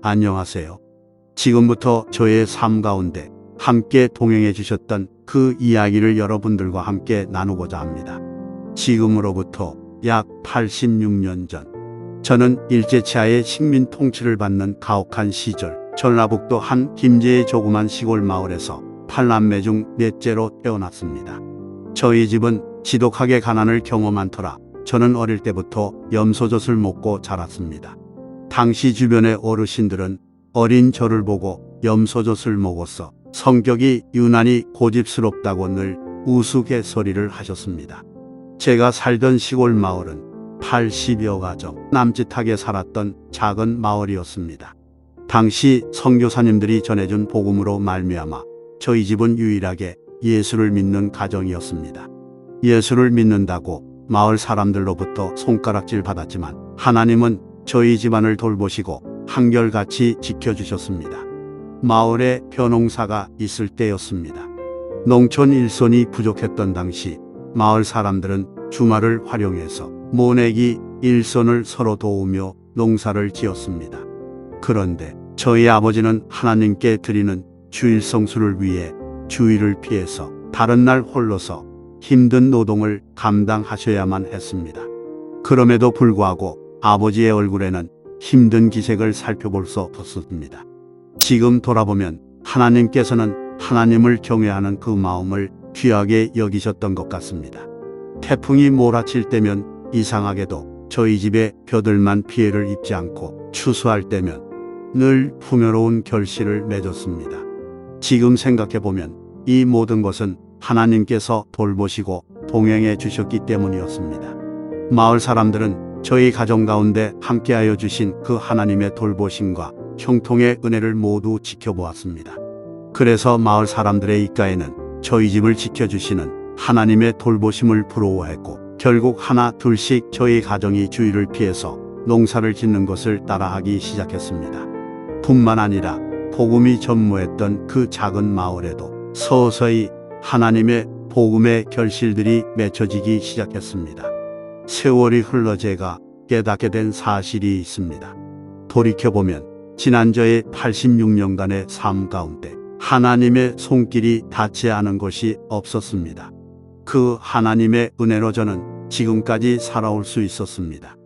안녕하세요. 지금부터 저의 삶 가운데 함께 동행해 주셨던 그 이야기를 여러분들과 함께 나누고자 합니다. 지금으로부터 약 86년 전, 저는 일제치하의 식민 통치를 받는 가혹한 시절, 전라북도 한 김제의 조그만 시골 마을에서 8남매 중 넷째로 태어났습니다. 저희 집은 지독하게 가난을 경험한 터라 저는 어릴 때부터 염소젖을 먹고 자랐습니다. 당시 주변의 어르신들은 어린 저를 보고 염소젖을 먹었어 성격이 유난히 고집스럽다고 늘 우스갯소리를 하셨습니다. 제가 살던 시골 마을은 80여 가정 남짓하게 살았던 작은 마을이었습니다. 당시 선교사님들이 전해준 복음으로 말미암아 저희 집은 유일하게 예수를 믿는 가정이었습니다. 예수를 믿는다고 마을 사람들로부터 손가락질 받았지만 하나님은 저희 집안을 돌보시고 한결같이 지켜주셨습니다. 마을에 벼농사가 있을 때였습니다. 농촌 일손이 부족했던 당시 마을 사람들은 주말을 활용해서 모내기 일손을 서로 도우며 농사를 지었습니다. 그런데 저희 아버지는 하나님께 드리는 주일 성수를 위해 주일을 피해서 다른 날 홀로서 힘든 노동을 감당하셔야만 했습니다. 그럼에도 불구하고 아버지의 얼굴에는 힘든 기색을 살펴볼 수 없었습니다. 지금 돌아보면 하나님께서는 하나님을 경외하는 그 마음을 귀하게 여기셨던 것 같습니다. 태풍이 몰아칠 때면 이상하게도 저희 집에 벼들만 피해를 입지 않고 추수할 때면 늘 풍요로운 결실을 맺었습니다. 지금 생각해보면 이 모든 것은 하나님께서 돌보시고 동행해 주셨기 때문이었습니다. 마을 사람들은 저희 가정 가운데 함께하여 주신 그 하나님의 돌보심과 형통의 은혜를 모두 지켜보았습니다. 그래서 마을 사람들의 입가에는 저희 집을 지켜주시는 하나님의 돌보심을 부러워했고 결국 하나 둘씩 저희 가정이 주일을 피해서 농사를 짓는 것을 따라하기 시작했습니다. 뿐만 아니라 복음이 전무했던 그 작은 마을에도 서서히 하나님의 복음의 결실들이 맺혀지기 시작했습니다. 세월이 흘러 제가 깨닫게 된 사실이 있습니다. 돌이켜보면 지난 저의 86년간의 삶 가운데 하나님의 손길이 닿지 않은 것이 없었습니다. 그 하나님의 은혜로 저는 지금까지 살아올 수 있었습니다.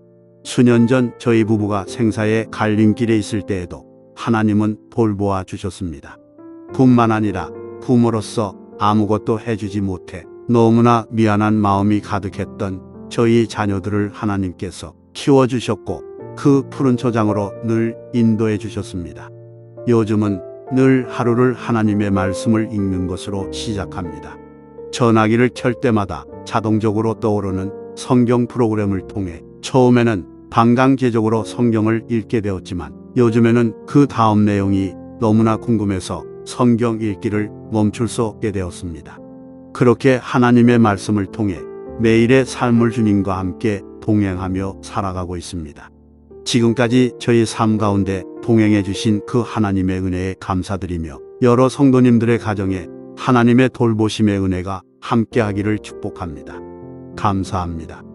수년 전 저희 부부가 생사의 갈림길에 있을 때에도 하나님은 돌보아 주셨습니다. 뿐만 아니라 부모로서 아무것도 해주지 못해 너무나 미안한 마음이 가득했던 저희 자녀들을 하나님께서 키워주셨고 그 푸른 초장으로 늘 인도해 주셨습니다. 요즘은 늘 하루를 하나님의 말씀을 읽는 것으로 시작합니다. 전화기를 켤 때마다 자동적으로 떠오르는 성경 프로그램을 통해 처음에는 반강제적으로 성경을 읽게 되었지만 요즘에는 그 다음 내용이 너무나 궁금해서 성경 읽기를 멈출 수 없게 되었습니다. 그렇게 하나님의 말씀을 통해 매일의 삶을 주님과 함께 동행하며 살아가고 있습니다. 지금까지 저희 삶 가운데 동행해 주신 그 하나님의 은혜에 감사드리며 여러 성도님들의 가정에 하나님의 돌보심의 은혜가 함께하기를 축복합니다. 감사합니다.